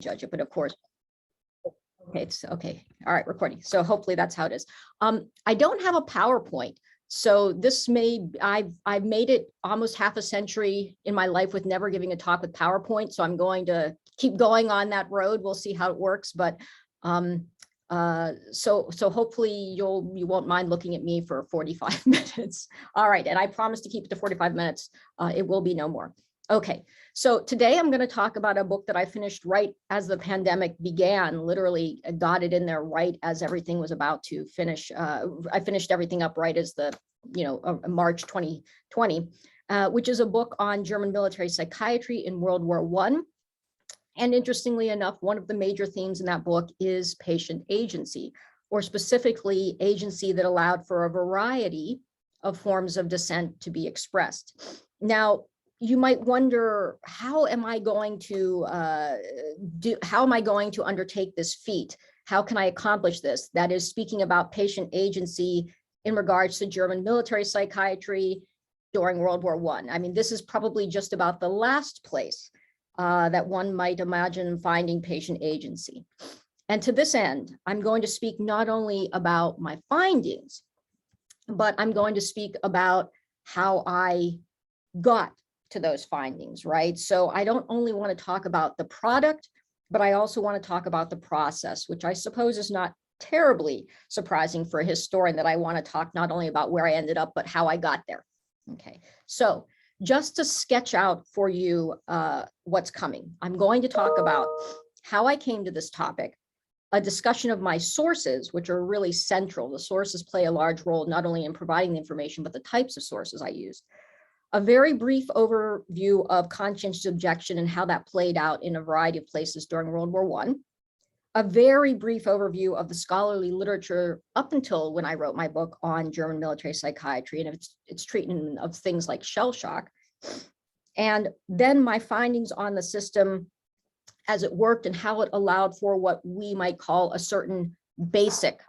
judge it, but of course, okay, it's okay. All right, recording. So hopefully that's how it is. I don't have a PowerPoint. So this I've made it almost half a century in my life with never giving a talk with PowerPoint. So I'm going to keep going on that road. We'll see how it works. But so hopefully you won't mind looking at me for 45 minutes. All right. And I promise to keep it to 45 minutes. It will be no more. Okay. So today I'm going to talk about a book that I finished right as the pandemic began, literally got it in there right as everything was about to finish. I finished everything up right as the, March 2020, which is a book on German military psychiatry in World War I. And interestingly enough, one of the major themes in that book is patient agency, or specifically agency that allowed for a variety of forms of dissent to be expressed. Now, you might wonder, how am I going to undertake this feat? How can I accomplish this? That is, speaking about patient agency in regards to German military psychiatry during World War I. I mean, this is probably just about the last place that one might imagine finding patient agency. And to this end, I'm going to speak not only about my findings, but I'm going to speak about how I got to those findings, right? So I don't only want to talk about the product, but I also want to talk about the process, which I suppose is not terribly surprising for a historian, that I want to talk not only about where I ended up, but how I got there. Okay, so just to sketch out for you what's coming, I'm going to talk about how I came to this topic, a discussion of my sources, which are really central. The sources play a large role, not only in providing the information, but the types of sources I used. A very brief overview of conscientious objection and how that played out in a variety of places during World War I. A very brief overview of the scholarly literature up until when I wrote my book on German military psychiatry and its treatment of things like shell shock. And then my findings on the system as it worked and how it allowed for what we might call a certain basic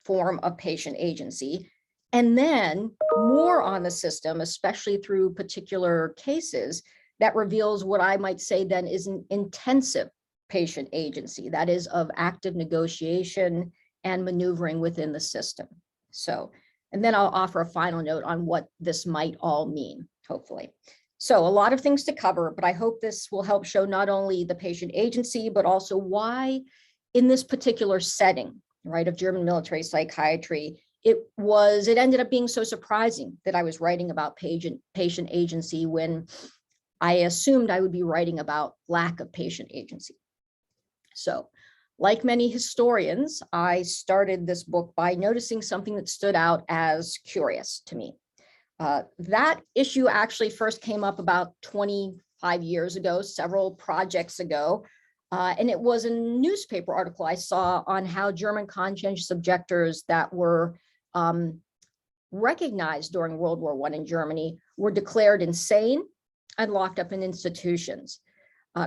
form of patient agency. And then more on the system, especially through particular cases, that reveals what I might say then is an intensive patient agency, that is of active negotiation and maneuvering within the system. So, and then I'll offer a final note on what this might all mean, hopefully. So a lot of things to cover, but I hope this will help show not only the patient agency, but also why in this particular setting, right, of German military psychiatry, it ended up being so surprising that I was writing about patient agency when I assumed I would be writing about lack of patient agency. So, like many historians, I started this book by noticing something that stood out as curious to me. That issue actually first came up about 25 years ago, several projects ago, and it was a newspaper article I saw on how German conscientious objectors that were recognized during World War I in Germany were declared insane and locked up in institutions.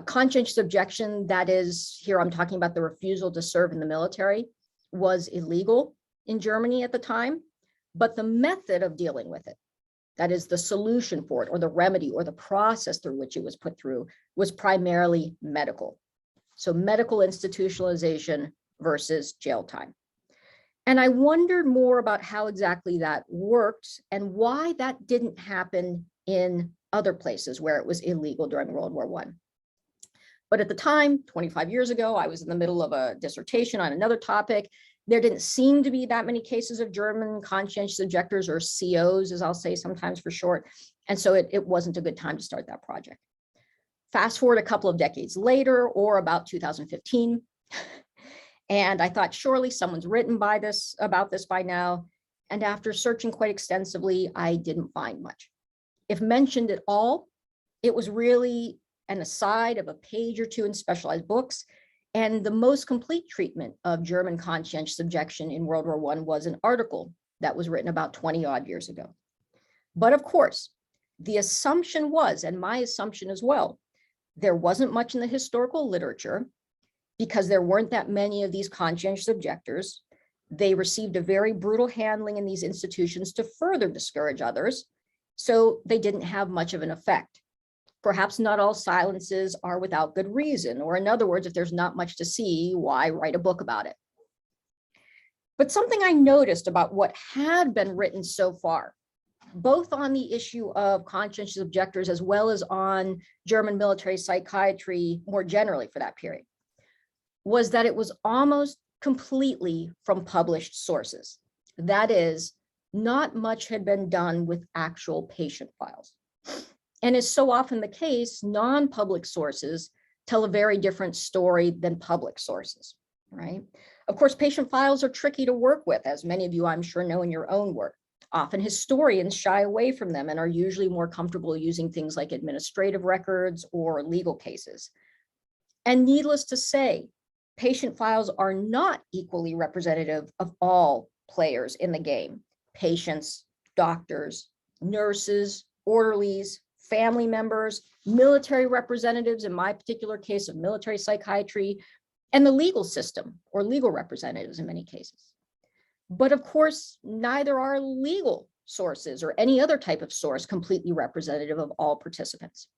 Conscientious objection, that is, here I'm talking about the refusal to serve in the military, was illegal in Germany at the time, but the method of dealing with it, that is the solution for it, or the remedy, or the process through which it was put through, was primarily medical. So medical institutionalization versus jail time. And I wondered more about how exactly that worked and why that didn't happen in other places where it was illegal during World War I. But at the time, 25 years ago, I was in the middle of a dissertation on another topic. There didn't seem to be that many cases of German conscientious objectors, or COs, as I'll say sometimes for short. And so it wasn't a good time to start that project. Fast forward a couple of decades later, or about 2015, and I thought surely someone's written about this by now. And after searching quite extensively, I didn't find much. If mentioned at all, it was really an aside of a page or two in specialized books. And the most complete treatment of German conscientious objection in World War I was an article that was written about 20 odd years ago. But of course, the assumption was, and my assumption as well, there wasn't much in the historical literature because there weren't that many of these conscientious objectors. They received a very brutal handling in these institutions to further discourage others, so they didn't have much of an effect. Perhaps not all silences are without good reason, or in other words, if there's not much to see, why write a book about it? But something I noticed about what had been written so far, both on the issue of conscientious objectors as well as on German military psychiatry more generally for that period, was that it was almost completely from published sources. That is, not much had been done with actual patient files. And as so often the case, non-public sources tell a very different story than public sources, right? Of course, patient files are tricky to work with, as many of you I'm sure know in your own work. Often historians shy away from them and are usually more comfortable using things like administrative records or legal cases. And needless to say, patient files are not equally representative of all players in the game: patients, doctors, nurses, orderlies, family members, military representatives, in my particular case of military psychiatry, and the legal system or legal representatives in many cases. But of course, neither are legal sources or any other type of source completely representative of all participants.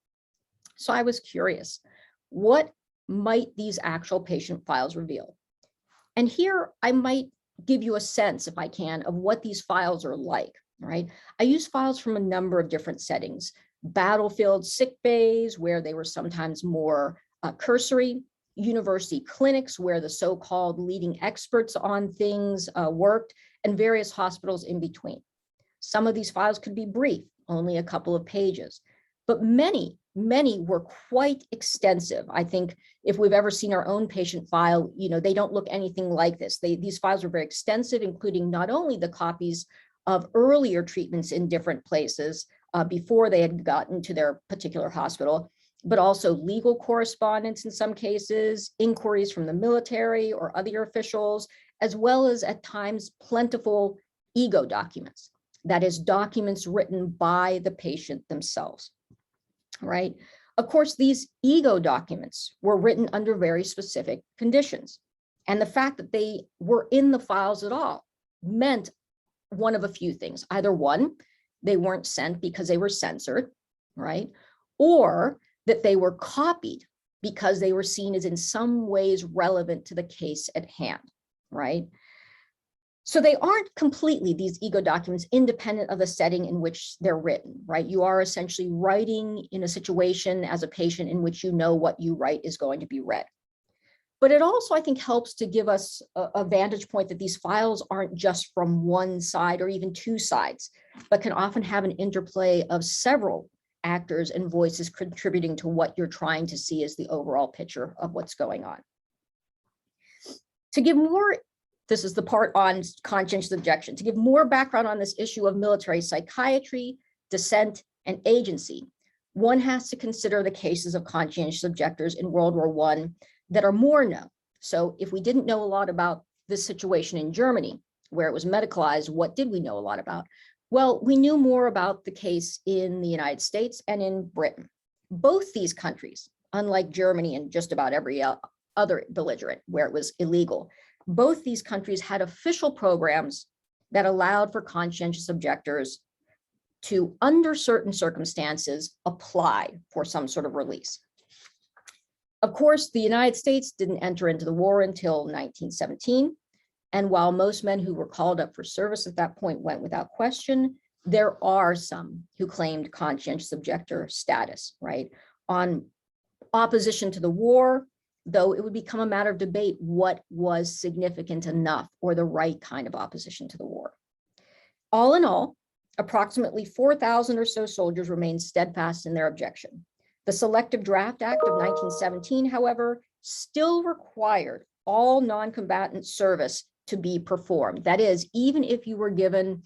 So I was curious, what might these actual patient files reveal? And here I might give you a sense, if I can, of what these files are like, right? I use files from a number of different settings: battlefield sick bays, where they were sometimes more cursory; university clinics, where the so-called leading experts on things worked; and various hospitals in between. Some of these files could be brief, only a couple of pages, but many were quite extensive. I think if we've ever seen our own patient file, they don't look anything like this. These files were very extensive, including not only the copies of earlier treatments in different places before they had gotten to their particular hospital, but also legal correspondence in some cases, inquiries from the military or other officials, as well as at times plentiful ego documents. That is, documents written by the patient themselves, right? Of course, these ego documents were written under very specific conditions. And the fact that they were in the files at all meant one of a few things. Either one, they weren't sent because they were censored, right? Or that they were copied because they were seen as in some ways relevant to the case at hand, right? So they aren't completely, these ego documents, independent of the setting in which they're written, right? You are essentially writing in a situation as a patient in which you know what you write is going to be read. But it also, I think, helps to give us a vantage point that these files aren't just from one side or even two sides, but can often have an interplay of several actors and voices contributing to what you're trying to see as the overall picture of what's going on. To give more, this is the part on conscientious objection, to give more background on this issue of military psychiatry, dissent, and agency, one has to consider the cases of conscientious objectors in World War I that are more known. So if we didn't know a lot about this situation in Germany, where it was medicalized, what did we know a lot about? Well, we knew more about the case in the United States and in Britain. Both these countries, unlike Germany and just about every other belligerent where it was illegal, both these countries had official programs that allowed for conscientious objectors to, under certain circumstances, apply for some sort of release. Of course, the United States didn't enter into the war until 1917. And while most men who were called up for service at that point went without question, there are some who claimed conscientious objector status, right? On opposition to the war, though it would become a matter of debate what was significant enough or the right kind of opposition to the war. All in all, approximately 4,000 or so soldiers remained steadfast in their objection. The Selective Draft Act of 1917, however, still required all non-combatant service to be performed. That is, even if you were given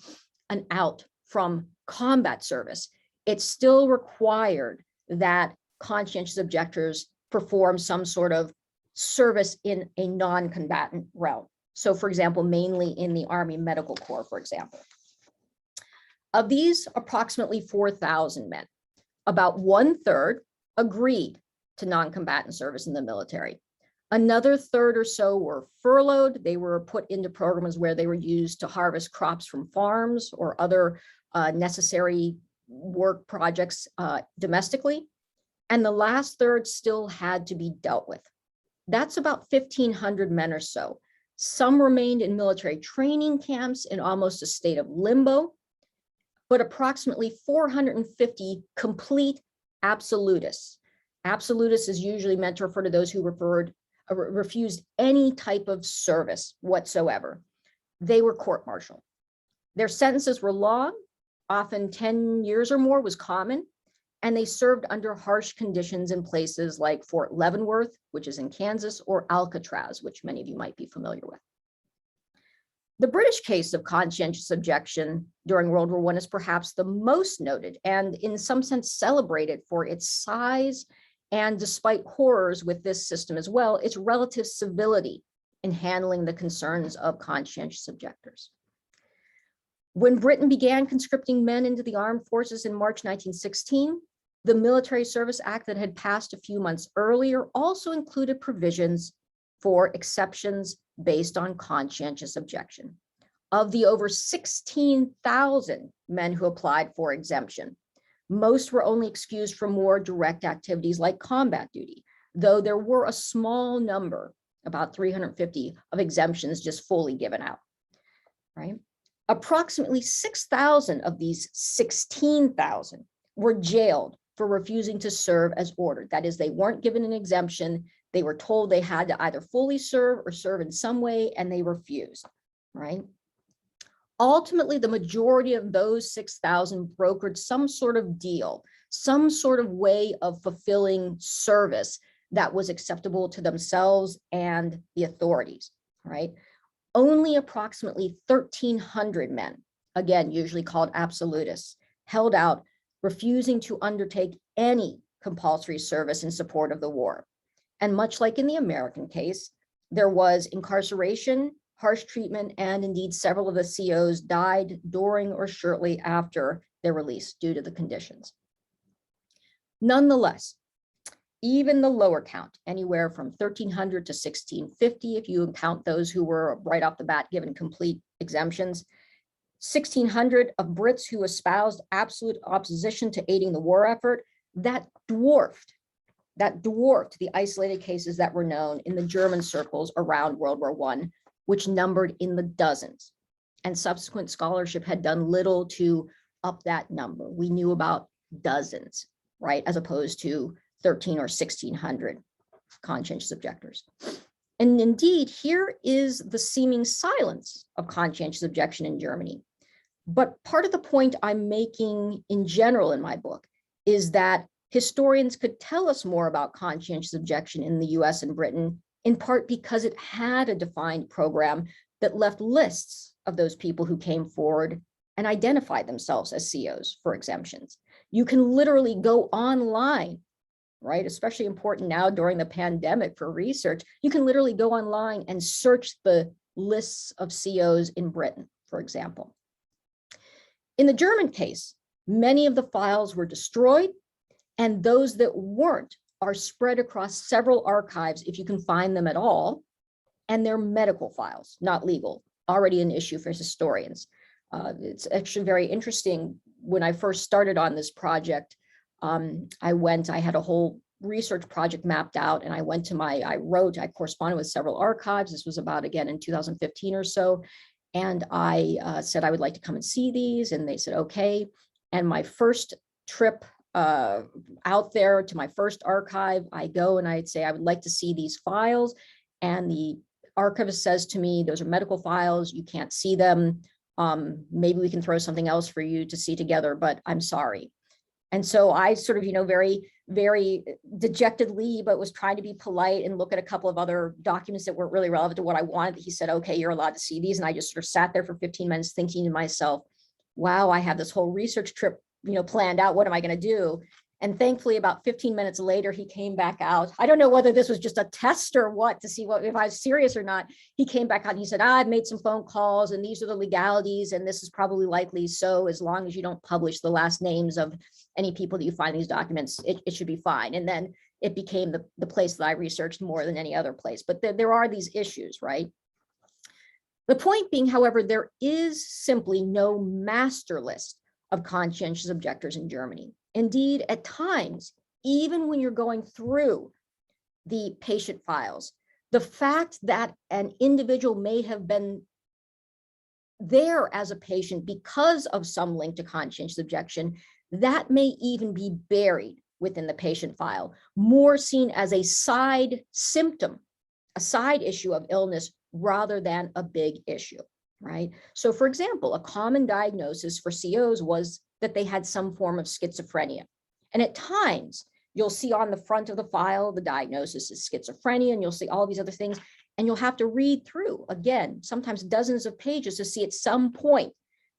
an out from combat service, it still required that conscientious objectors perform some sort of service in a non-combatant realm. So, for example, mainly in the Army Medical Corps, for example. Of these approximately 4,000 men, about 1/3 agreed to non-combatant service in the military. Another third or so were furloughed. They were put into programs where they were used to harvest crops from farms or other necessary work projects domestically. and the last third still had to be dealt with. That's about 1,500 men or so. Some remained in military training camps in almost a state of limbo, but approximately 450 complete absolutists. Absolutist is usually meant to refer to those who refused any type of service whatsoever. They were court-martialed. Their sentences were long, often 10 years or more was common, and they served under harsh conditions in places like Fort Leavenworth, which is in Kansas, or Alcatraz, which many of you might be familiar with. The British case of conscientious objection during World War I is perhaps the most noted and in some sense celebrated for its size and, despite horrors with this system as well, its relative civility in handling the concerns of conscientious objectors. When Britain began conscripting men into the armed forces in March 1916, the Military Service Act that had passed a few months earlier also included provisions for exceptions based on conscientious objection. Of the over 16,000 men who applied for exemption, most were only excused from more direct activities like combat duty, though there were a small number, about 350, of exemptions just fully given out, right? Approximately 6,000 of these 16,000 were jailed for refusing to serve as ordered. That is, they weren't given an exemption. They were told they had to either fully serve or serve in some way, and they refused, right? Ultimately, the majority of those 6,000 brokered some sort of deal, some sort of way of fulfilling service that was acceptable to themselves and the authorities, right? Only approximately 1,300 men, again, usually called absolutists, held out, refusing to undertake any compulsory service in support of the war. And much like in the American case, there was incarceration, harsh treatment, and indeed several of the COs died during or shortly after their release due to the conditions. Nonetheless, even the lower count, anywhere from 1,300 to 1,650, if you count those who were right off the bat given complete exemptions, 1,600 of Brits who espoused absolute opposition to aiding the war effort, that dwarfed the isolated cases that were known in the German circles around World War I, which numbered in the dozens. And subsequent scholarship had done little to up that number. We knew about dozens, right, as opposed to 1,300 or 1,600 conscientious objectors. And indeed, here is the seeming silence of conscientious objection in Germany. But part of the point I'm making in general in my book is that historians could tell us more about conscientious objection in the US and Britain, in part because it had a defined program that left lists of those people who came forward and identified themselves as COs for exemptions. You can literally go online, right? Especially important now during the pandemic for research. You can literally go online and search the lists of COs in Britain, for example. In the German case, many of the files were destroyed, and those that weren't are spread across several archives, if you can find them at all, and they're medical files, not legal, already an issue for historians. It's actually very interesting. When I first started on this project, I had a whole research project mapped out, and I corresponded with several archives. This was about, again, in 2015 or so. And I said I would like to come and see these, and they said, okay. And my first trip out there to my first archive, I go and I'd say, I would like to see these files. And the archivist says to me, those are medical files, you can't see them. Maybe we can throw something else for you to see together, but I'm sorry. And so I sort of, very, very dejectedly, but was trying to be polite and look at a couple of other documents that weren't really relevant to what I wanted. He said, okay, you're allowed to see these. And I just sort of sat there for 15 minutes thinking to myself, wow, I have this whole research trip, planned out. What am I going to do? And thankfully, about 15 minutes later, he came back out. I don't know whether this was just a test or what, to see if I was serious or not. He came back out and he said, I've made some phone calls, and these are the legalities, and this is probably likely so, as long as you don't publish the last names of any people that you find in these documents, it should be fine. And then it became the place that I researched more than any other place. But there are these issues, right? The point being, however, there is simply no master list of conscientious objectors in Germany. Indeed, at times, even when you're going through the patient files, the fact that an individual may have been there as a patient because of some link to conscientious objection, that may even be buried within the patient file, more seen as a side symptom, a side issue of illness rather than a big issue, right? So for example, a common diagnosis for COs was that they had some form of schizophrenia. And at times, you'll see on the front of the file, the diagnosis is schizophrenia, and you'll see all these other things, and you'll have to read through, again, sometimes dozens of pages to see at some point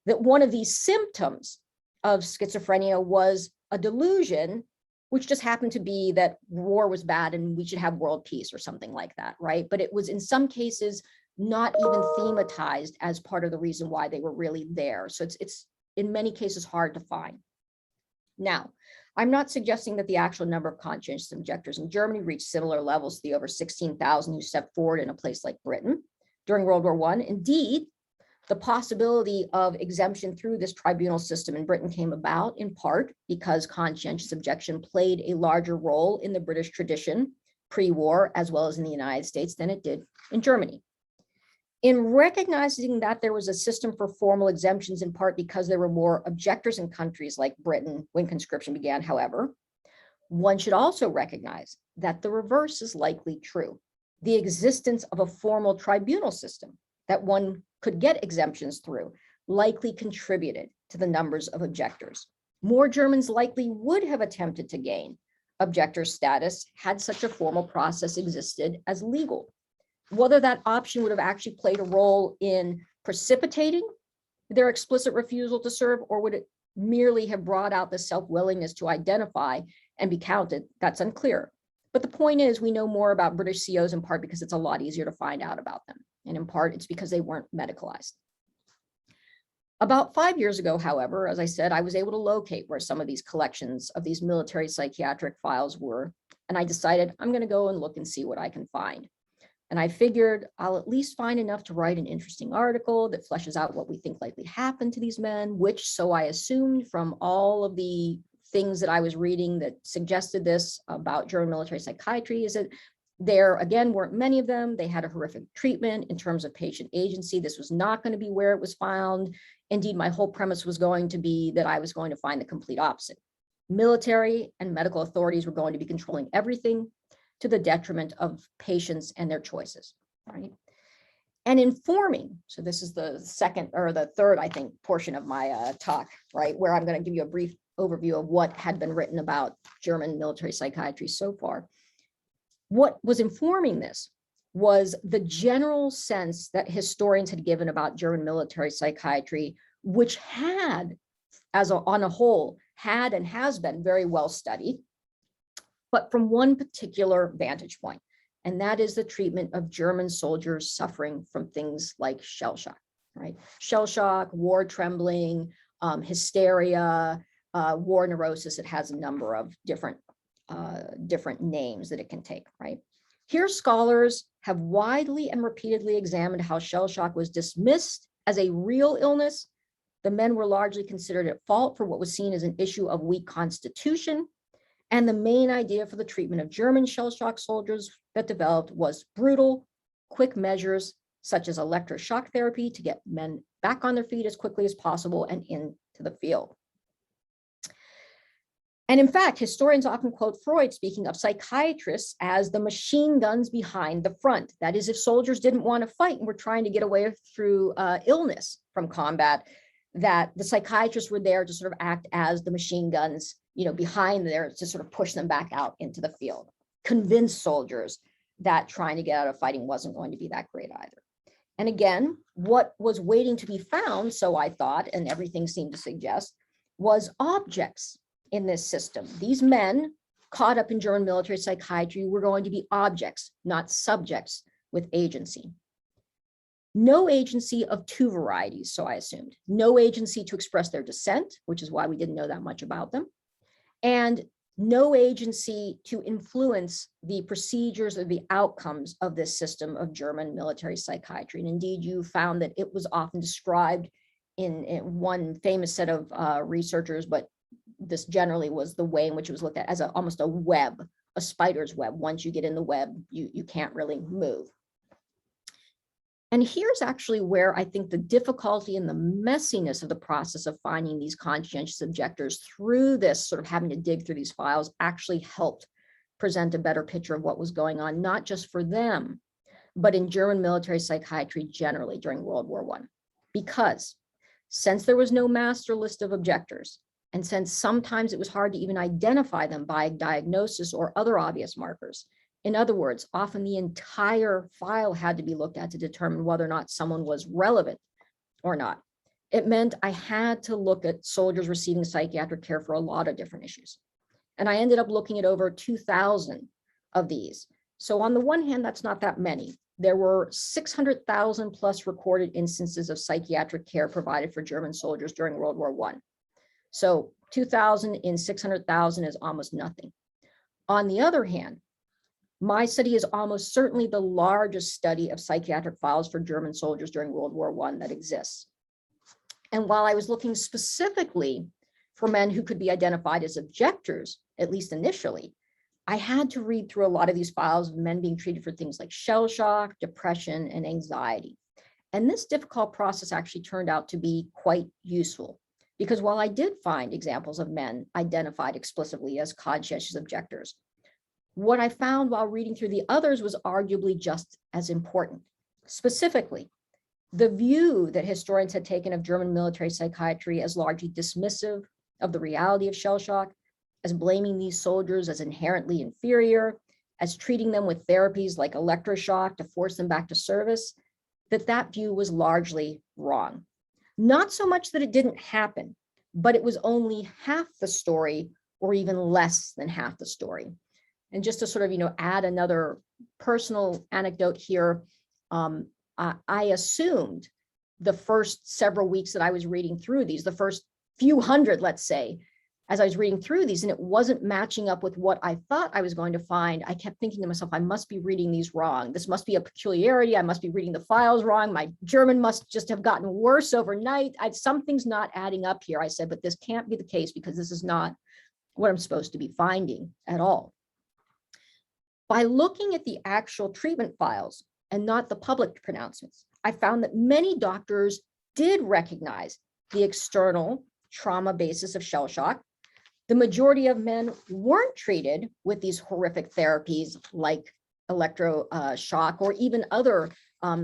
that one of these symptoms of schizophrenia was a delusion, which just happened to be that war was bad and we should have world peace or something like that, right? But it was in some cases not even thematized as part of the reason why they were really there. So it's in many cases hard to find. Now, I'm not suggesting that the actual number of conscientious objectors in Germany reached similar levels to the over 16,000 who stepped forward in a place like Britain during World War I. Indeed, the possibility of exemption through this tribunal system in Britain came about in part because conscientious objection played a larger role in the British tradition pre-war, as well as in the United States, than it did in Germany. In recognizing that there was a system for formal exemptions, in part because there were more objectors in countries like Britain when conscription began, however, one should also recognize that the reverse is likely true. The existence of a formal tribunal system that one could get exemptions through likely contributed to the numbers of objectors. More Germans likely would have attempted to gain objector status had such a formal process existed as legal. Whether that option would have actually played a role in precipitating their explicit refusal to serve, or would it merely have brought out the self-willingness to identify and be counted, that's unclear. But the point is, we know more about British COs in part because it's a lot easier to find out about them. And in part, it's because they weren't medicalized. About 5 years ago, however, as I said, I was able to locate where some of these collections of these military psychiatric files were. And I decided I'm going to go and look and see what I can find. And I figured I'll at least find enough to write an interesting article that fleshes out what we think likely happened to these men, which, so I assumed from all of the things that I was reading that suggested this about German military psychiatry, is that there, again, weren't many of them. They had a horrific treatment in terms of patient agency. This was not going to be where it was found. Indeed, my whole premise was going to be that I was going to find the complete opposite. Military and medical authorities were going to be controlling everything to the detriment of patients and their choices, right? And informing, so this is the second or the third, I think, portion of my talk, right, where I'm going to give you a brief overview of what had been written about German military psychiatry so far. What was informing this was the general sense that historians had given about German military psychiatry, which had, on a whole, had and has been very well studied, but from one particular vantage point, and that is the treatment of German soldiers suffering from things like shell shock, right? Shell shock, war trembling, hysteria, war neurosis. It has a number of different names that it can take, right? Here, scholars have widely and repeatedly examined how shell shock was dismissed as a real illness. The men were largely considered at fault for what was seen as an issue of weak constitution. And the main idea for the treatment of German shell shock soldiers that developed was brutal, quick measures, such as electroshock therapy to get men back on their feet as quickly as possible and into the field. And in fact, historians often quote Freud speaking of psychiatrists as the machine guns behind the front. That is, if soldiers didn't want to fight and were trying to get away through illness from combat, that the psychiatrists were there to sort of act as the machine guns, behind there to sort of push them back out into the field, convince soldiers that trying to get out of fighting wasn't going to be that great either. And again, what was waiting to be found, so I thought, and everything seemed to suggest, was objects in this system. These men caught up in German military psychiatry were going to be objects, not subjects with agency. No agency of two varieties, so I assumed. No agency to express their dissent, which is why we didn't know that much about them, and no agency to influence the procedures or the outcomes of this system of German military psychiatry. And indeed, you found that it was often described in one famous set of researchers, but this generally was the way in which it was looked at as almost a web, a spider's web. Once you get in the web, you can't really move. And here's actually where I think the difficulty and the messiness of the process of finding these conscientious objectors through this sort of having to dig through these files actually helped present a better picture of what was going on, not just for them, but in German military psychiatry generally during World War I. Because since there was no master list of objectors, and since sometimes it was hard to even identify them by diagnosis or other obvious markers, in other words, often the entire file had to be looked at to determine whether or not someone was relevant or not. It meant I had to look at soldiers receiving psychiatric care for a lot of different issues. And I ended up looking at over 2,000 of these. So on the one hand, that's not that many. There were 600,000 plus recorded instances of psychiatric care provided for German soldiers during World War I. So 2,000 in 600,000 is almost nothing. On the other hand, my study is almost certainly the largest study of psychiatric files for German soldiers during World War I that exists. And while I was looking specifically for men who could be identified as objectors, at least initially, I had to read through a lot of these files of men being treated for things like shell shock, depression, and anxiety. And this difficult process actually turned out to be quite useful, because while I did find examples of men identified explicitly as conscientious objectors, what I found while reading through the others was arguably just as important. Specifically, the view that historians had taken of German military psychiatry as largely dismissive of the reality of shell shock, as blaming these soldiers as inherently inferior, as treating them with therapies like electroshock to force them back to service, that view was largely wrong. Not so much that it didn't happen, but it was only half the story, or even less than half the story. And just to sort of, add another personal anecdote here, I assumed the first several weeks that I was reading through these, the first few hundred, let's say, as I was reading through these, and it wasn't matching up with what I thought I was going to find, I kept thinking to myself, I must be reading these wrong. This must be a peculiarity. I must be reading the files wrong. My German must just have gotten worse overnight. Something's not adding up here, I said, but this can't be the case because this is not what I'm supposed to be finding at all. By looking at the actual treatment files and not the public pronouncements, I found that many doctors did recognize the external trauma basis of shell shock. The majority of men weren't treated with these horrific therapies like electroshock or even other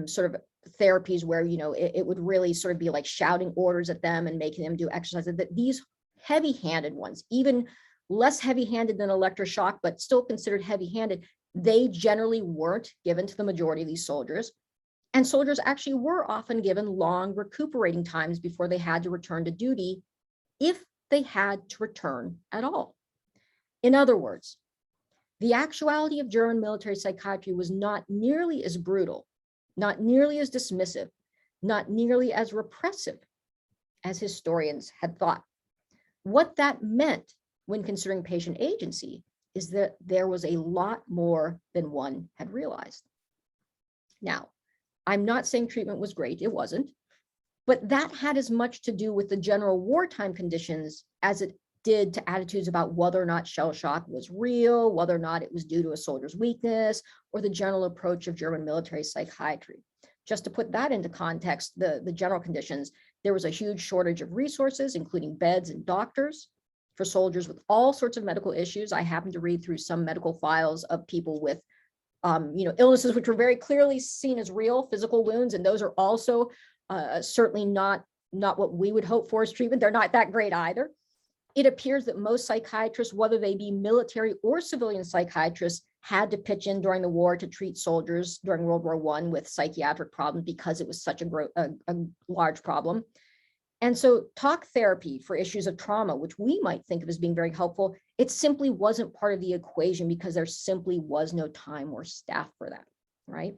sort of therapies where, it would really sort of be like shouting orders at them and making them do exercises. That these heavy-handed ones, even less heavy-handed than electroshock, but still considered heavy-handed, they generally weren't given to the majority of these soldiers. And soldiers actually were often given long recuperating times before they had to return to duty, if they had to return at all. In other words, the actuality of German military psychiatry was not nearly as brutal, not nearly as dismissive, not nearly as repressive as historians had thought. What that meant when considering patient agency is that there was a lot more than one had realized. Now, I'm not saying treatment was great, it wasn't, but that had as much to do with the general wartime conditions as it did to attitudes about whether or not shell shock was real, whether or not it was due to a soldier's weakness, or the general approach of German military psychiatry. Just to put that into context, the general conditions, there was a huge shortage of resources, including beds and doctors, for soldiers with all sorts of medical issues. I happened to read through some medical files of people with illnesses which were very clearly seen as real physical wounds, and those are also certainly not what we would hope for as treatment. They're not that great either. It appears that most psychiatrists, whether they be military or civilian psychiatrists, had to pitch in during the war to treat soldiers during World War I with psychiatric problems because it was such a large problem. And so talk therapy for issues of trauma, which we might think of as being very helpful, it simply wasn't part of the equation because there simply was no time or staff for that, right?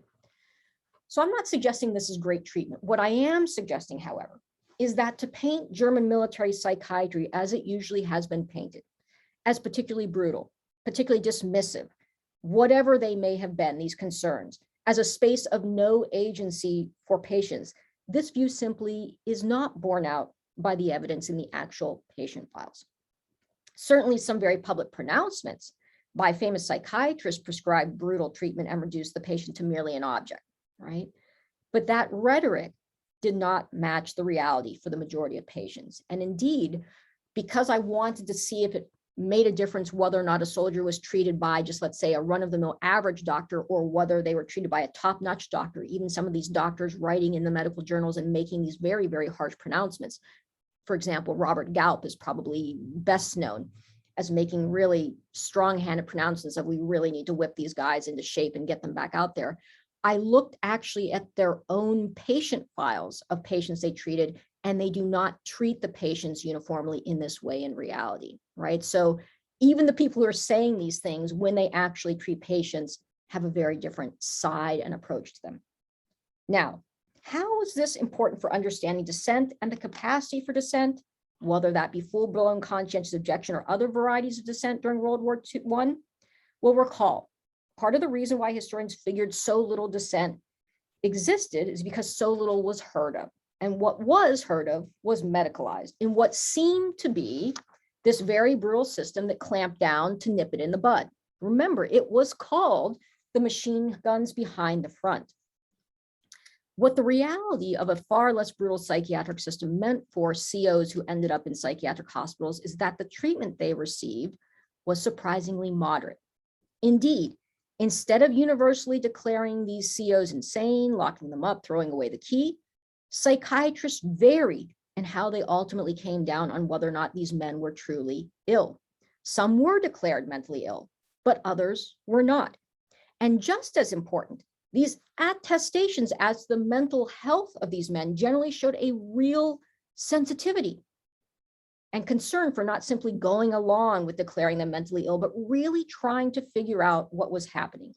So I'm not suggesting this is great treatment. What I am suggesting, however, is that to paint German military psychiatry as it usually has been painted, as particularly brutal, particularly dismissive, whatever they may have been, these concerns, as a space of no agency for patients, this view simply is not borne out by the evidence in the actual patient files. Certainly some very public pronouncements by famous psychiatrists prescribed brutal treatment and reduced the patient to merely an object, right? But that rhetoric did not match the reality for the majority of patients. And indeed, because I wanted to see if it made a difference whether or not a soldier was treated by just, let's say, a run-of-the-mill average doctor, or whether they were treated by a top-notch doctor, even some of these doctors writing in the medical journals and making these very, very harsh pronouncements. For example, Robert Galp is probably best known as making really strong-handed pronouncements of we really need to whip these guys into shape and get them back out there. I looked actually at their own patient files of patients they treated, and they do not treat the patients uniformly in this way in reality, right? So even the people who are saying these things, when they actually treat patients, have a very different side and approach to them. Now, how is this important for understanding dissent and the capacity for dissent, whether that be full-blown conscientious objection or other varieties of dissent during World War I? Well, recall, part of the reason why historians figured so little dissent existed is because so little was heard of. And what was heard of was medicalized in what seemed to be this very brutal system that clamped down to nip it in the bud. Remember, it was called the machine guns behind the front. What the reality of a far less brutal psychiatric system meant for COs who ended up in psychiatric hospitals is that the treatment they received was surprisingly moderate. Indeed, instead of universally declaring these COs insane, locking them up, throwing away the key, psychiatrists varied in how they ultimately came down on whether or not these men were truly ill. Some were declared mentally ill, but others were not. And just as important, these attestations as to the mental health of these men generally showed a real sensitivity and concern for not simply going along with declaring them mentally ill, but really trying to figure out what was happening.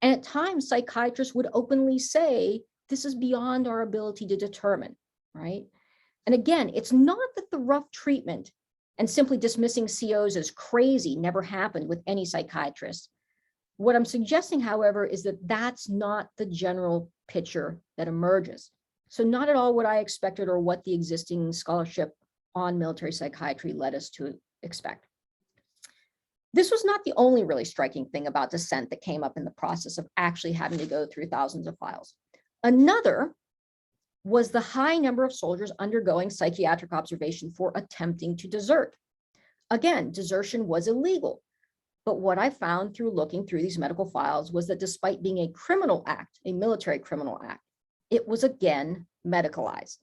And at times, psychiatrists would openly say, this is beyond our ability to determine, right? And again, it's not that the rough treatment and simply dismissing COs as crazy never happened with any psychiatrist. What I'm suggesting, however, is that that's not the general picture that emerges. So not at all what I expected or what the existing scholarship on military psychiatry led us to expect. This was not the only really striking thing about dissent that came up in the process of actually having to go through thousands of files. Another was the high number of soldiers undergoing psychiatric observation for attempting to desert. Again, desertion was illegal. But what I found through looking through these medical files was that despite being a criminal act, a military criminal act, it was again medicalized.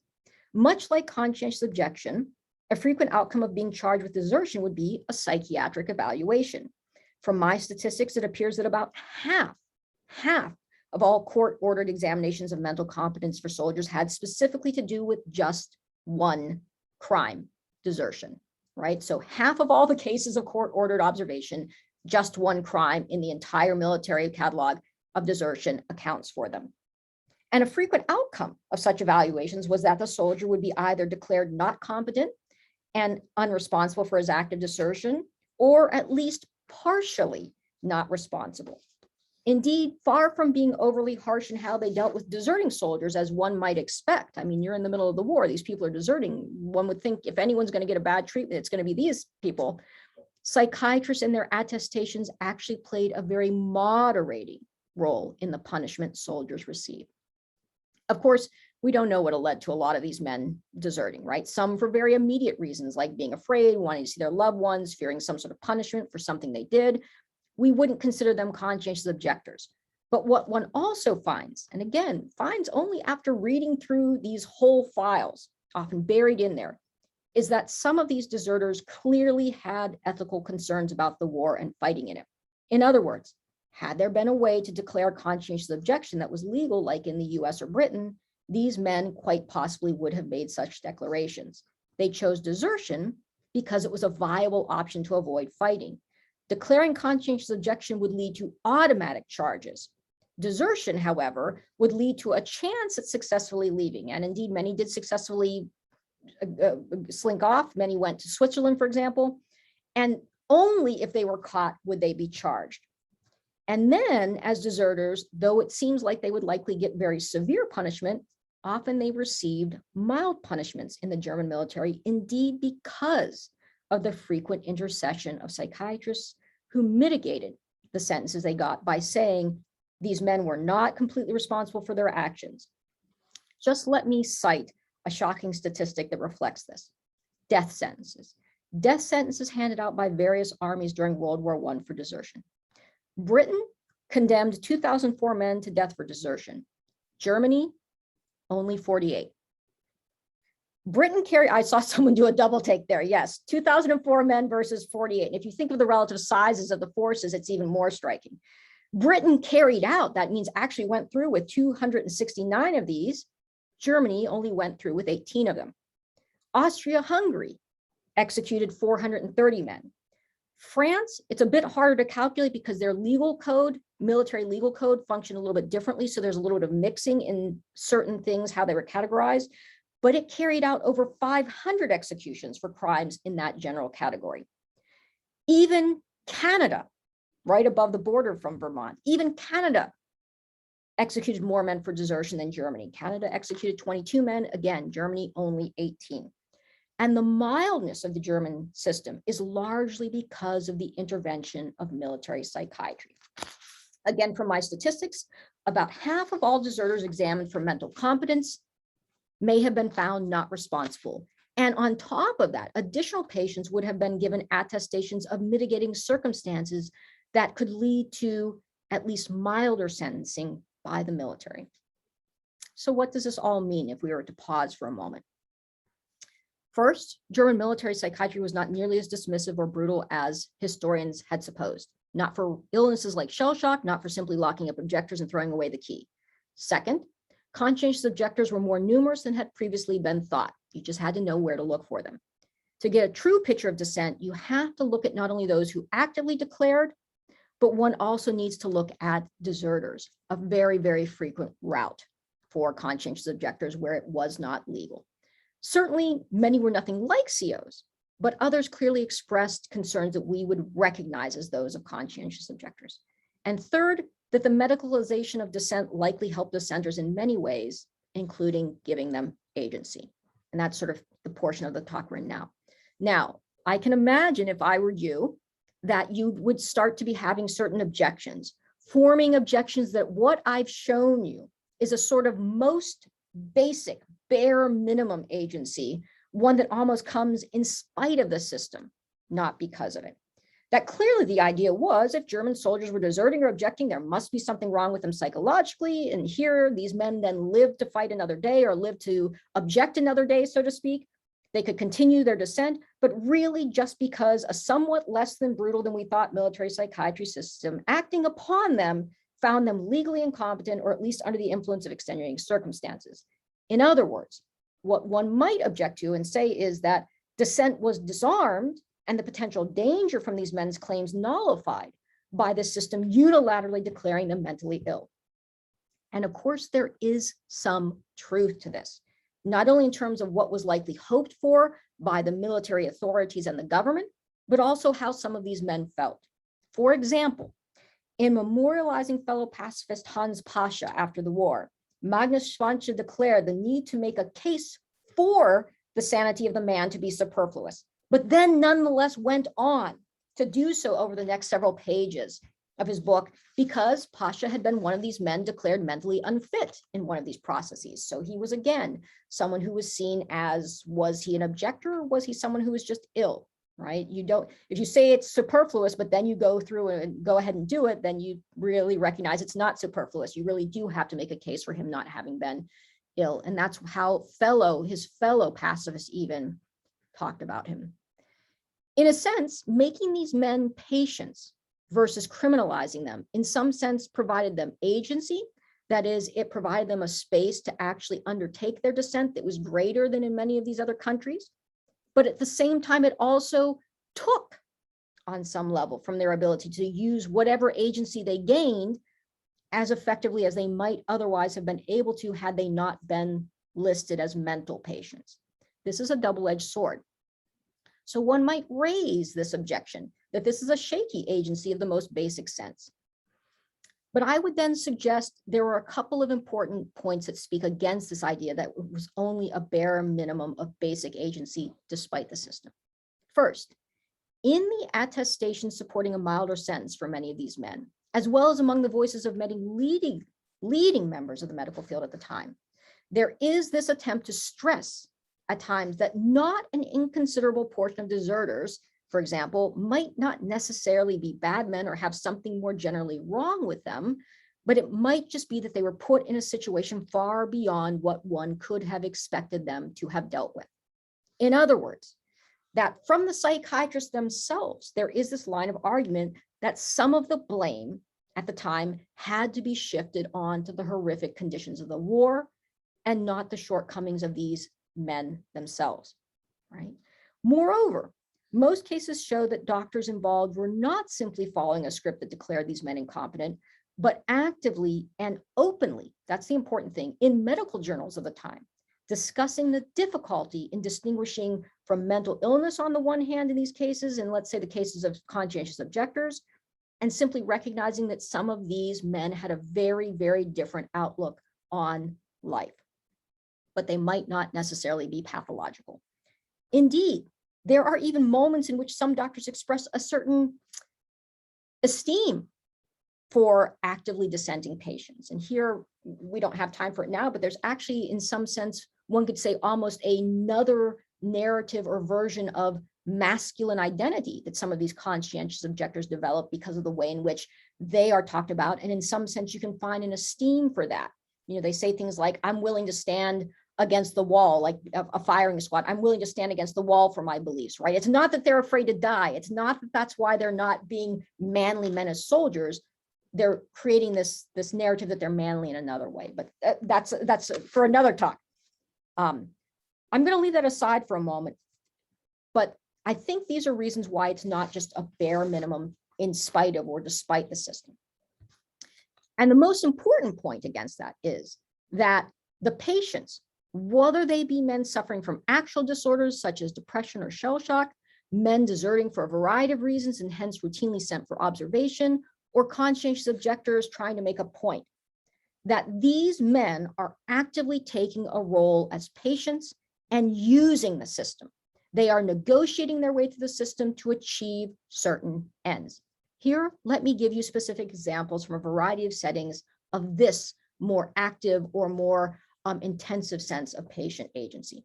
Much like conscientious objection, a frequent outcome of being charged with desertion would be a psychiatric evaluation. From my statistics, it appears that about half of all court-ordered examinations of mental competence for soldiers had specifically to do with just one crime, desertion, right? So half of all the cases of court-ordered observation, just one crime in the entire military catalog of desertion accounts for them. And a frequent outcome of such evaluations was that the soldier would be either declared not competent and unresponsible for his act of desertion, or at least partially not responsible. Indeed, far from being overly harsh in how they dealt with deserting soldiers, as one might expect. I mean, you're in the middle of the war, these people are deserting. One would think if anyone's going to get a bad treatment, it's going to be these people. Psychiatrists in their attestations actually played a very moderating role in the punishment soldiers received. Of course, we don't know what led to a lot of these men deserting, right? Some for very immediate reasons, like being afraid, wanting to see their loved ones, fearing some sort of punishment for something they did. We wouldn't consider them conscientious objectors. But what one also finds, and again, finds only after reading through these whole files, often buried in there, is that some of these deserters clearly had ethical concerns about the war and fighting in it. In other words, had there been a way to declare conscientious objection that was legal, like in the US or Britain, these men quite possibly would have made such declarations. They chose desertion because it was a viable option to avoid fighting. Declaring conscientious objection would lead to automatic charges. Desertion, however, would lead to a chance at successfully leaving. And indeed, many did successfully slink off. Many went to Switzerland, for example. And only if they were caught would they be charged. And then as deserters, though it seems like they would likely get very severe punishment, often they received mild punishments in the German military, indeed because of the frequent intercession of psychiatrists who mitigated the sentences they got by saying these men were not completely responsible for their actions. Just let me cite a shocking statistic that reflects this. Death sentences. Death sentences handed out by various armies during World War I for desertion. Britain condemned 2004 men to death for desertion. Germany, only 48. Britain carried, I saw someone do a double take there. Yes, 2004 men versus 48. And if you think of the relative sizes of the forces, it's even more striking. Britain carried out, that means actually went through with 269 of these. Germany only went through with 18 of them. Austria-Hungary executed 430 men. France, it's a bit harder to calculate because their legal code, military legal code, functioned a little bit differently. So there's a little bit of mixing in certain things, how they were categorized, but it carried out over 500 executions for crimes in that general category. Even Canada, right above the border from Vermont, even Canada executed more men for desertion than Germany. Canada executed 22 men, again, Germany only 18. And the mildness of the German system is largely because of the intervention of military psychiatry. Again, from my statistics, about half of all deserters examined for mental competence may have been found not responsible. And on top of that, additional patients would have been given attestations of mitigating circumstances that could lead to at least milder sentencing by the military. So what does this all mean if we were to pause for a moment? First, German military psychiatry was not nearly as dismissive or brutal as historians had supposed, not for illnesses like shell shock, not for simply locking up objectors and throwing away the key. Second, conscientious objectors were more numerous than had previously been thought. You just had to know where to look for them. To get a true picture of dissent, you have to look at not only those who actively declared, but one also needs to look at deserters, a very, very frequent route for conscientious objectors where it was not legal. Certainly, many were nothing like COs, but others clearly expressed concerns that we would recognize as those of conscientious objectors. And third, that the medicalization of dissent likely helped dissenters in many ways, including giving them agency. And that's sort of the portion of the talk we're in now. Now, I can imagine if I were you, that you would start to be having certain objections, forming objections that what I've shown you is a sort of most basic, bare minimum agency, one that almost comes in spite of the system, not because of it. That clearly the idea was if German soldiers were deserting or objecting, there must be something wrong with them psychologically. And here, these men then lived to fight another day or lived to object another day, so to speak. They could continue their dissent, but really just because a somewhat less than brutal than we thought military psychiatry system acting upon them found them legally incompetent or at least under the influence of extenuating circumstances. In other words, what one might object to and say is that dissent was disarmed and the potential danger from these men's claims nullified by the system unilaterally declaring them mentally ill. And of course, there is some truth to this, not only in terms of what was likely hoped for by the military authorities and the government, but also how some of these men felt. For example, in memorializing fellow pacifist Hans Pascha after the war, Magnus Schwanze declared the need to make a case for the sanity of the man to be superfluous, but then nonetheless went on to do so over the next several pages of his book because Pascha had been one of these men declared mentally unfit in one of these processes. So he was, again, someone who was seen as, was he an objector or was he someone who was just ill, right? You don't, if you say it's superfluous, but then you go through and go ahead and do it, then you really recognize it's not superfluous. You really do have to make a case for him not having been ill. And that's how his fellow pacifists even talked about him. In a sense, making these men patients versus criminalizing them, in some sense, provided them agency. That is, it provided them a space to actually undertake their dissent that was greater than in many of these other countries. But at the same time, it also took on some level from their ability to use whatever agency they gained as effectively as they might otherwise have been able to had they not been listed as mental patients. This is a double-edged sword. So one might raise this objection that this is a shaky agency of the most basic sense. But I would then suggest there are a couple of important points that speak against this idea that it was only a bare minimum of basic agency despite the system. First, in the attestation supporting a milder sentence for many of these men, as well as among the voices of many leading members of the medical field at the time, there is this attempt to stress at times that not an inconsiderable portion of deserters, for example, might not necessarily be bad men or have something more generally wrong with them, but it might just be that they were put in a situation far beyond what one could have expected them to have dealt with. In other words, that from the psychiatrists themselves, there is this line of argument that some of the blame at the time had to be shifted onto the horrific conditions of the war and not the shortcomings of these men themselves, right? Moreover, most cases show that doctors involved were not simply following a script that declared these men incompetent, but actively and openly, that's the important thing, in medical journals of the time, discussing the difficulty in distinguishing from mental illness on the one hand in these cases, and let's say the cases of conscientious objectors, and simply recognizing that some of these men had a very, very different outlook on life, but they might not necessarily be pathological. Indeed, there are even moments in which some doctors express a certain esteem for actively dissenting patients. And here, we don't have time for it now, but there's actually, in some sense, one could say almost another narrative or version of masculine identity that some of these conscientious objectors develop because of the way in which they are talked about. And in some sense, you can find an esteem for that. You know, they say things like, I'm willing to stand against the wall, like a firing squad. I'm willing to stand against the wall for my beliefs, right? It's not that they're afraid to die. It's not that that's why they're not being manly men as soldiers. They're creating this narrative that they're manly in another way, but that's for another talk. I'm going to leave that aside for a moment, but I think these are reasons why it's not just a bare minimum in spite of or despite the system. And the most important point against that is that the patients, whether they be men suffering from actual disorders such as depression or shell shock, men deserting for a variety of reasons and hence routinely sent for observation, or conscientious objectors trying to make a point, that these men are actively taking a role as patients and using the system. They are negotiating their way through the system to achieve certain ends. Here, let me give you specific examples from a variety of settings of this more active or more intensive sense of patient agency.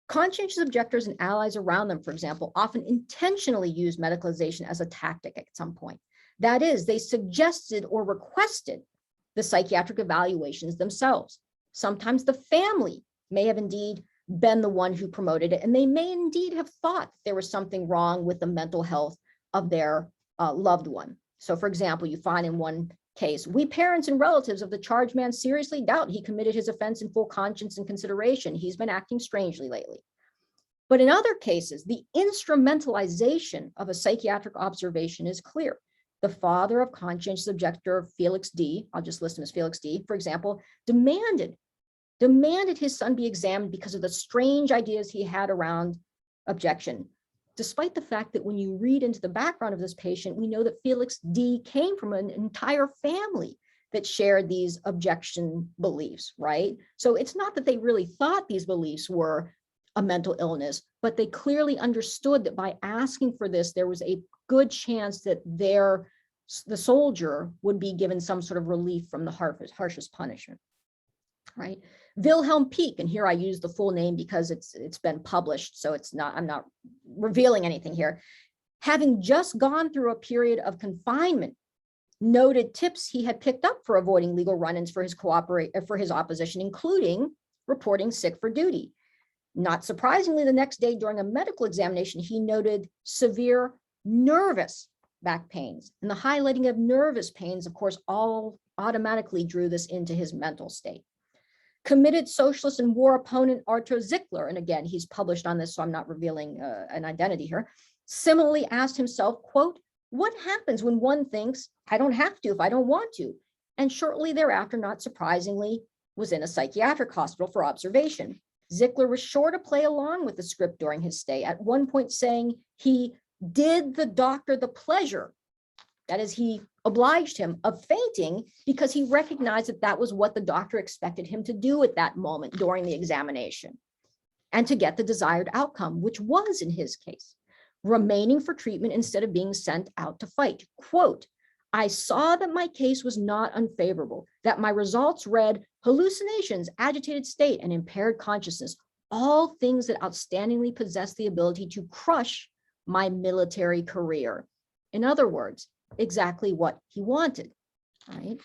Conscientious objectors and allies around them, for example, often intentionally use medicalization as a tactic at some point. That is, they suggested or requested the psychiatric evaluations themselves. Sometimes the family may have indeed been the one who promoted it, and they may indeed have thought there was something wrong with the mental health of their loved one. So, for example, you find in one case, we parents and relatives of the charged man seriously doubt he committed his offense in full conscience and consideration. He's been acting strangely lately. But in other cases, the instrumentalization of a psychiatric observation is clear. The father of conscientious objector Felix D., I'll just list him as Felix D., for example, demanded his son be examined because of the strange ideas he had around objection, despite the fact that when you read into the background of this patient, we know that Felix D. came from an entire family that shared these objection beliefs, right? So it's not that they really thought these beliefs were a mental illness, but they clearly understood that by asking for this, there was a good chance that the soldier would be given some sort of relief from the harshest punishment, right? Wilhelm Pieck, and here I use the full name because it's been published, so I'm not revealing anything here, having just gone through a period of confinement, noted tips he had picked up for avoiding legal run-ins for his opposition, including reporting sick for duty. Not surprisingly, the next day during a medical examination, he noted severe nervous back pains, and the highlighting of nervous pains, of course, all automatically drew this into his mental state. Committed socialist and war opponent Arthur Zickler, and again, he's published on this, so I'm not revealing an identity here, similarly asked himself, quote, what happens when one thinks, I don't have to if I don't want to? And shortly thereafter, not surprisingly, was in a psychiatric hospital for observation. Zickler was sure to play along with the script during his stay, at one point saying he did the doctor the pleasure, that is, he obliged him, of fainting because he recognized that that was what the doctor expected him to do at that moment during the examination and to get the desired outcome, which was in his case. remaining for treatment instead of being sent out to fight. Quote, I saw that my case was not unfavorable, that my results read hallucinations, agitated state, and impaired consciousness, all things that outstandingly possess the ability to crush my military career. In other words, exactly what he wanted, right?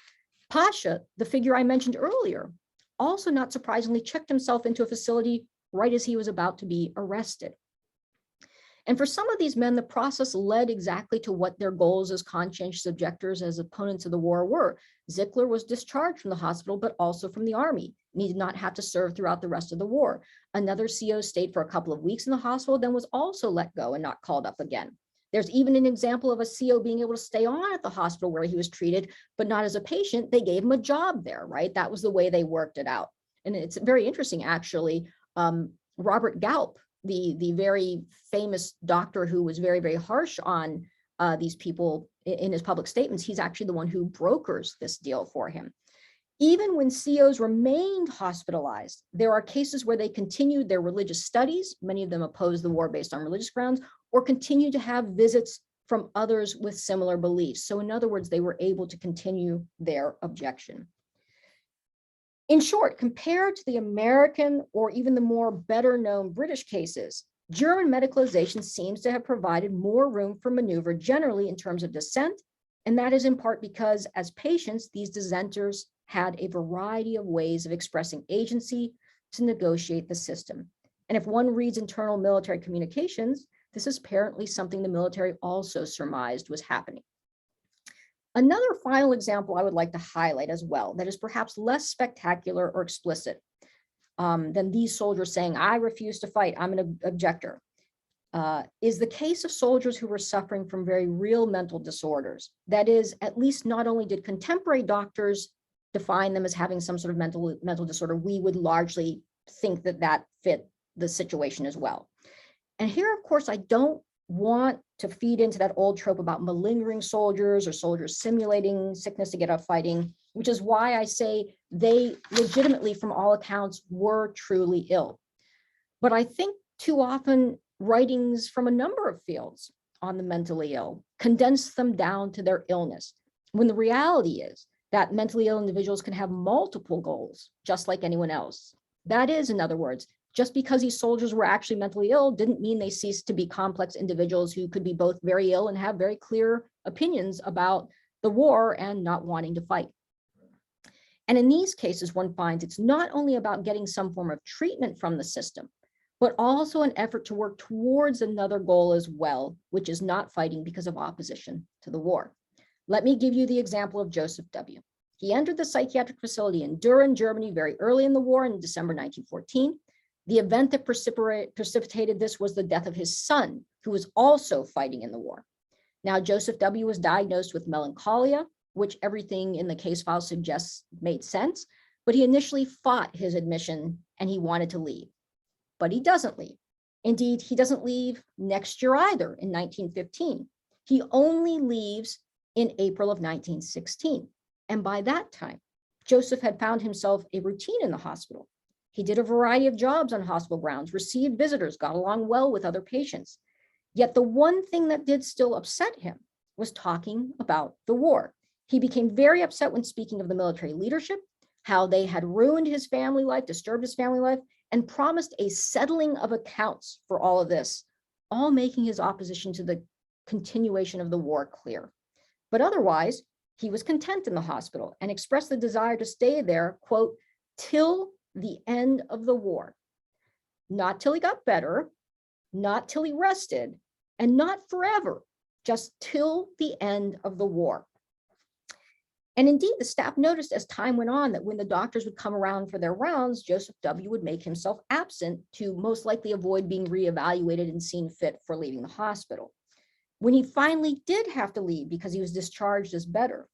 Pasha, the figure I mentioned earlier, also not surprisingly checked himself into a facility right as he was about to be arrested. And for some of these men, the process led exactly to what their goals as conscientious objectors, as opponents of the war were. Zickler was discharged from the hospital, but also from the army, and he did not have to serve throughout the rest of the war. Another CO stayed for a couple of weeks in the hospital, then was also let go and not called up again. There's even an example of a CO being able to stay on at the hospital where he was treated, but not as a patient. They gave him a job there, right? That was the way they worked it out. And it's very interesting, actually. Robert Galp, the very famous doctor who was very, very harsh on these people in his public statements, he's actually the one who brokers this deal for him. Even when COs remained hospitalized, there are cases where they continued their religious studies. Many of them opposed the war based on religious grounds, or continued to have visits from others with similar beliefs. So in other words, they were able to continue their objection. In short, compared to the American or even the more better known British cases, German medicalization seems to have provided more room for maneuver generally in terms of dissent. And that is in part because as patients, these dissenters had a variety of ways of expressing agency to negotiate the system. And if one reads internal military communications, this is apparently something the military also surmised was happening. Another final example I would like to highlight as well, that is perhaps less spectacular or explicit than these soldiers saying, I refuse to fight, I'm an objector, is the case of soldiers who were suffering from very real mental disorders. That is, at least not only did contemporary doctors define them as having some sort of mental disorder, we would largely think that that fit the situation as well. And here, of course, I don't want to feed into that old trope about malingering soldiers or soldiers simulating sickness to get out fighting, which is why I say they legitimately, from all accounts, were truly ill. But I think too often writings from a number of fields on the mentally ill condense them down to their illness, when the reality is that mentally ill individuals can have multiple goals, just like anyone else. That is, in other words, just because these soldiers were actually mentally ill didn't mean they ceased to be complex individuals who could be both very ill and have very clear opinions about the war and not wanting to fight. And in these cases, one finds it's not only about getting some form of treatment from the system, but also an effort to work towards another goal as well, which is not fighting because of opposition to the war. Let me give you the example of Joseph W. He entered the psychiatric facility in Düren, Germany, very early in the war in December 1914. The event that precipitated this was the death of his son, who was also fighting in the war. Now, Joseph W. was diagnosed with melancholia, which everything in the case file suggests made sense, but he initially fought his admission and he wanted to leave. But he doesn't leave. Indeed, he doesn't leave next year either, in 1915. He only leaves in April of 1916. And by that time, Joseph had found himself a routine in the hospital. He did a variety of jobs on hospital grounds, received visitors, got along well with other patients. Yet the one thing that did still upset him was talking about the war. He became very upset when speaking of the military leadership, how they had ruined his family life, disturbed his family life, and promised a settling of accounts for all of this, all making his opposition to the continuation of the war clear. But otherwise, he was content in the hospital and expressed the desire to stay there, quote, till the end of the war. Not till he got better, not till he rested, and not forever, just till the end of the war. And indeed, the staff noticed as time went on that when the doctors would come around for their rounds, Joseph W. would make himself absent to most likely avoid being reevaluated and seen fit for leaving the hospital. When he finally did have to leave because he was discharged as better,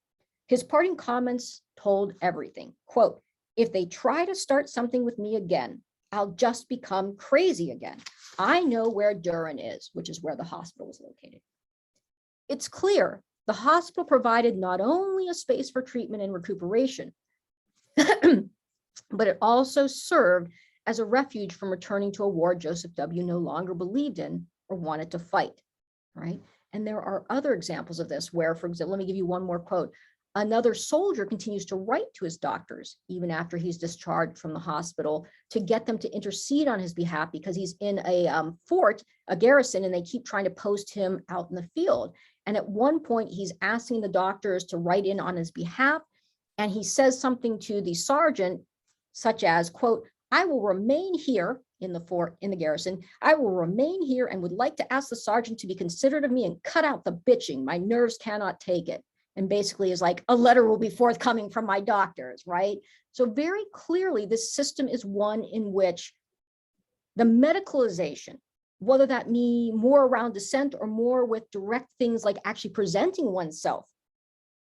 his parting comments told everything. Quote, if they try to start something with me again, I'll just become crazy again. I know where Düren is, which is where the hospital was located. It's clear the hospital provided not only a space for treatment and recuperation, but it also served as a refuge from returning to a war Joseph W. no longer believed in or wanted to fight. right? And there are other examples of this where, for example, let me give you one more quote. Another soldier continues to write to his doctors, even after he's discharged from the hospital, to get them to intercede on his behalf because he's in a fort, a garrison, and they keep trying to post him out in the field. And at one point, he's asking the doctors to write in on his behalf. And he says something to the sergeant, such as, quote, "I will remain here in the fort, in the garrison. I will remain here and would like to ask the sergeant to be considerate of me and cut out the bitching. My nerves cannot take it." And basically is like, a letter will be forthcoming from my doctors, right? So very clearly, this system is one in which the medicalization, whether that be more around dissent or more with direct things like actually presenting oneself,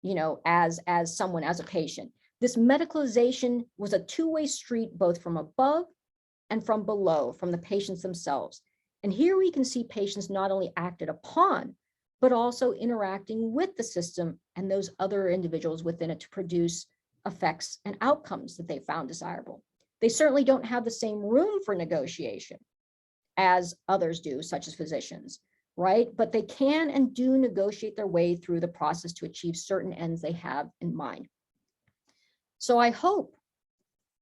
you know, as someone, as a patient, this medicalization was a two-way street, both from above and from below, from the patients themselves. And here we can see patients not only acted upon, but also interacting with the system and those other individuals within it to produce effects and outcomes that they found desirable. They certainly don't have the same room for negotiation as others do, such as physicians, right? But they can and do negotiate their way through the process to achieve certain ends they have in mind. So I hope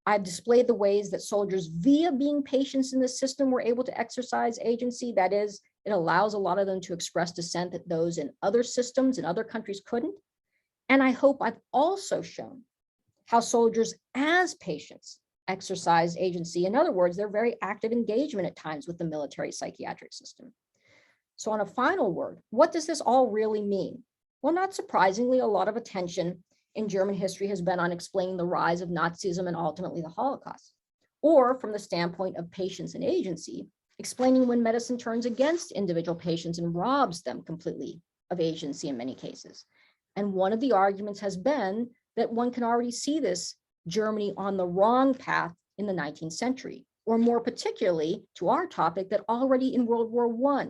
I've displayed the ways that soldiers, via being patients in the system, were able to exercise agency. That is, it allows a lot of them to express dissent that those in other systems in other countries couldn't. And I hope I've also shown how soldiers as patients exercise agency. In other words, their very active engagement at times with the military psychiatric system. So on a final word, what does this all really mean? Well, not surprisingly, a lot of attention in German history has been on explaining the rise of Nazism and ultimately the Holocaust, or from the standpoint of patients and agency, explaining when medicine turns against individual patients and robs them completely of agency in many cases. And one of the arguments has been that one can already see this Germany on the wrong path in the 19th century, or more particularly to our topic, that already in World War I,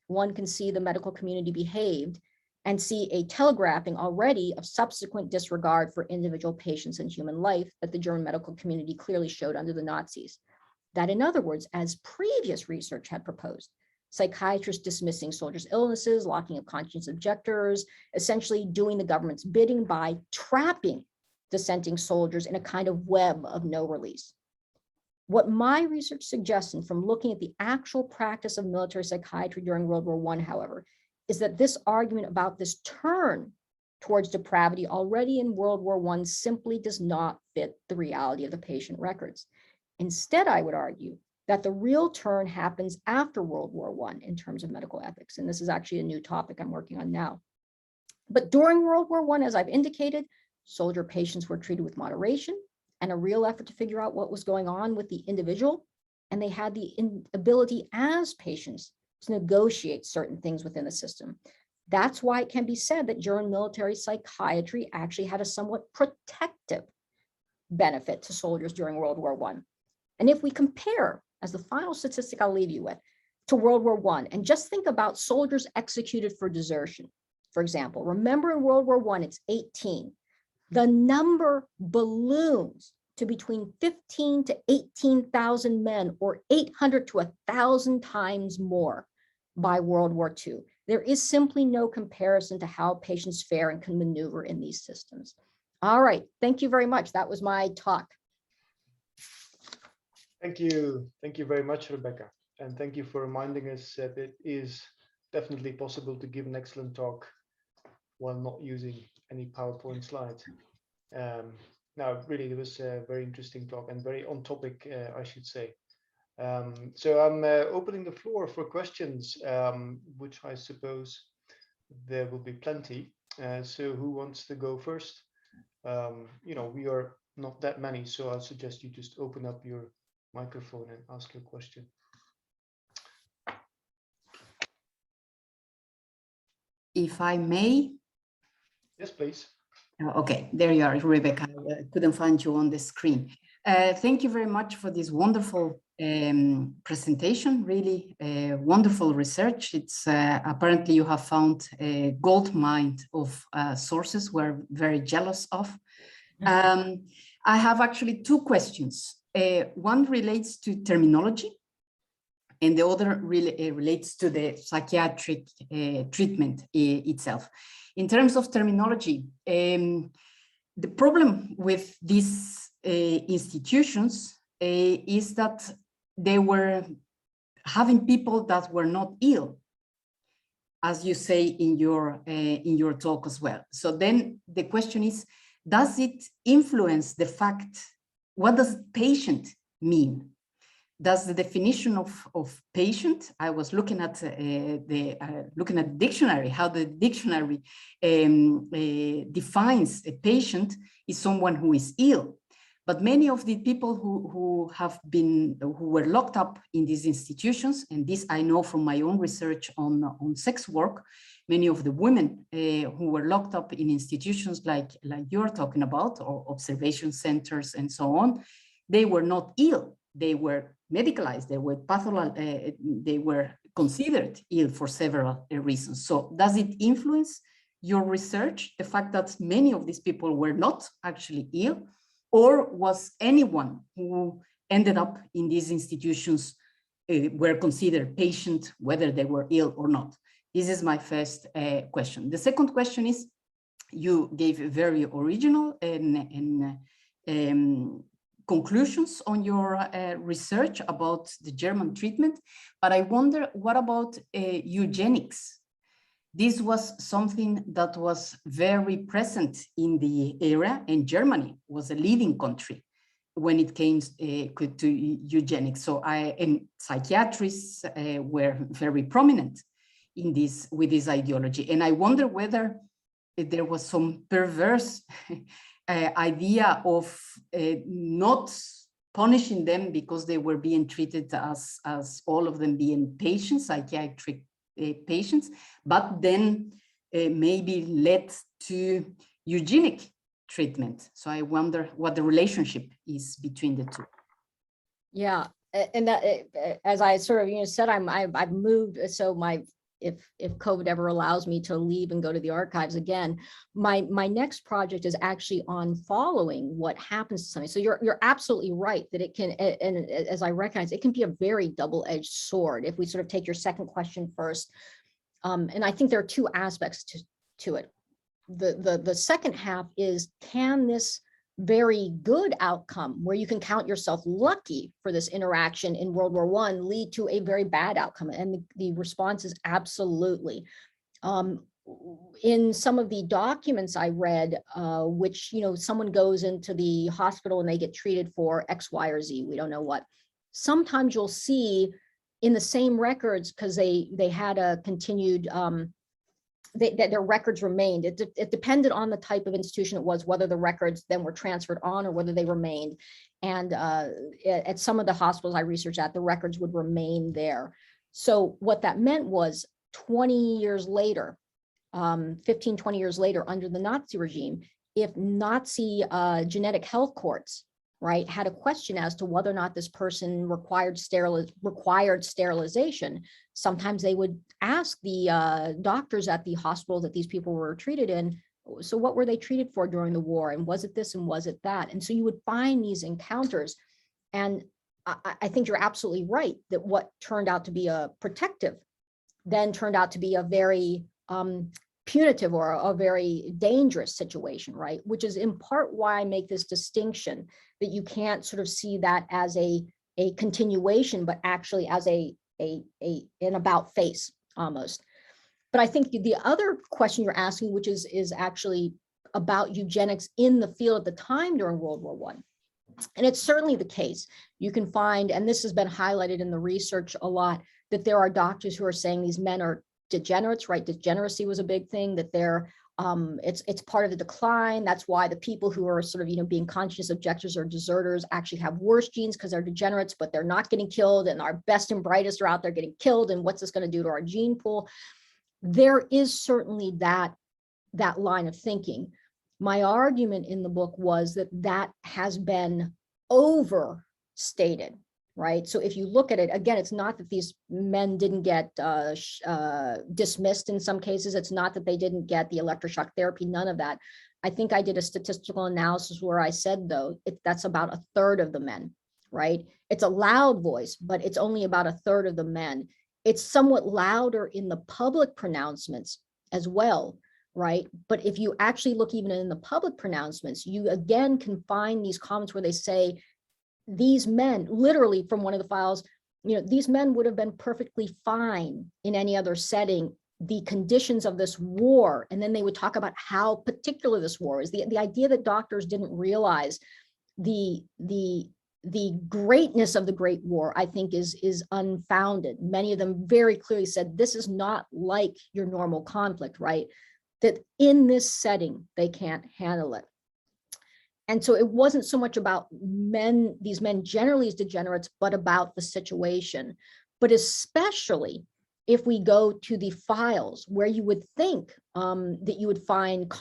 one can see the medical community behaved and see a telegraphing already of subsequent disregard for individual patients and human life that the German medical community clearly showed under the Nazis. That, in other words, as previous research had proposed, psychiatrists dismissing soldiers' illnesses, locking up conscientious objectors, essentially doing the government's bidding by trapping dissenting soldiers in a kind of web of no release. What my research suggests, and from looking at the actual practice of military psychiatry during World War I, however, is that this argument about this turn towards depravity already in World War I simply does not fit the reality of the patient records. Instead, I would argue that the real turn happens after World War I in terms of medical ethics. And this is actually a new topic I'm working on now. But during World War I, as I've indicated, soldier patients were treated with moderation and a real effort to figure out what was going on with the individual. And they had the ability as patients to negotiate certain things within the system. That's why it can be said that German military psychiatry actually had a somewhat protective benefit to soldiers during World War I. And if we compare, as the final statistic I'll leave you with, to World War I, and just think about soldiers executed for desertion, for example, remember in World War I, it's 18. The number balloons to between 15 to 18,000 men, or 800 to 1,000 times more by World War II. There is simply no comparison to how patients fare and can maneuver in these systems. All right, thank you very much. That was my talk. Thank you very much, Rebecca. And thank you for reminding us that it is definitely possible to give an excellent talk while not using any PowerPoint slides. Now, really, it was a very interesting talk and very on topic, I should say. So I'm opening the floor for questions, which I suppose there will be plenty. So who wants to go first? You know, we are not that many, so I'll suggest you just open up your microphone and ask your question. If I may. Yes, please. Okay, there you are, Rebecca. I couldn't find you on the screen. Thank you very much for this wonderful presentation, really wonderful research. It's apparently you have found a gold mine of sources we're very jealous of. I have actually two questions. One relates to terminology. and the other really relates to the psychiatric treatment itself. In terms of terminology, the problem with these institutions is that they were having people that were not ill, as you say in your talk as well. So then the question is, does it influence the fact, what does patient mean? Does the definition of patient, I was looking at looking at the dictionary, how the dictionary defines a patient is someone who is ill. But many of the people who were locked up in these institutions, and this I know from my own research on sex work, many of the women who were locked up in institutions like you're talking about, or observation centers and so on, they were not ill. They were medicalized, they were pathological, they were considered ill for several reasons. So does it influence your research, the fact that many of these people were not actually ill? Or was anyone who ended up in these institutions were considered patient, whether they were ill or not? This is my first question. The second question is, you gave very original and conclusions on your research about the German treatment, but I wonder, what about eugenics? This was something that was very present in the era, and Germany was a leading country when it came to eugenics. So and psychiatrists were very prominent in this, with this ideology. And I wonder whether there was some perverse idea of not punishing them because they were being treated as all of them being patients, psychiatric patients, but then maybe led to eugenic treatment. So I wonder what the relationship is between the two. Yeah, and that, as I sort of said, I've moved. So if COVID ever allows me to leave and go to the archives again, my next project is actually on following what happens to somebody. So you're absolutely right that it can, and as I recognize, it can be a very double-edged sword. If we sort of take your second question first, and I think there are two aspects to it. The second half is, can this very good outcome, where you can count yourself lucky for this interaction in World War I, lead to a very bad outcome? And the response is absolutely. In some of the documents I read, which, someone goes into the hospital and they get treated for X, Y, or Z, we don't know what. Sometimes you'll see in the same records, because they had a continued, that their records remained. It depended on the type of institution it was, whether the records then were transferred on or whether they remained. And at some of the hospitals I researched at, the records would remain there. So what that meant was 20 years later, 15, 20 years later, under the Nazi regime, if Nazi genetic health courts, right, had a question as to whether or not this person required sterilization, sometimes they would ask the doctors at the hospital that these people were treated in, so what were they treated for during the war? And was it this and was it that? And so you would find these encounters. And I think you're absolutely right that what turned out to be a protective then turned out to be a very punitive or a very dangerous situation, right? Which is in part why I make this distinction, that you can't sort of see that as a continuation, but actually as an about face almost. But I think the other question you're asking, which is actually about eugenics in the field at the time during World War I. And it's certainly the case. You can find, and this has been highlighted in the research a lot, that there are doctors who are saying these men are degenerates, right? Degeneracy was a big thing, that they're it's part of the decline. That's why the people who are sort of, being conscious objectors or deserters actually have worse genes because they're degenerates, but they're not getting killed, and our best and brightest are out there getting killed. And what's this going to do to our gene pool? There is certainly that line of thinking. My argument in the book was that has been overstated. Right. So if you look at it, again, it's not that these men didn't get dismissed in some cases. It's not that they didn't get the electroshock therapy, none of that. I think I did a statistical analysis where I said, though, that's about a third of the men right? It's a loud voice, but it's only about a third of the men. It's somewhat louder in the public pronouncements as well, right? But if you actually look even in the public pronouncements, you again can find these comments where they say, these men, literally from one of the files, these men would have been perfectly fine in any other setting. The conditions of this war, and then they would talk about how particular this war is. The idea that doctors didn't realize the greatness of the Great War, I think is unfounded. Many of them very clearly said, this is not like your normal conflict, right? That in this setting, they can't handle it. And so it wasn't so much about these men generally as degenerates, but about the situation. But especially if we go to the files where you would think that you would find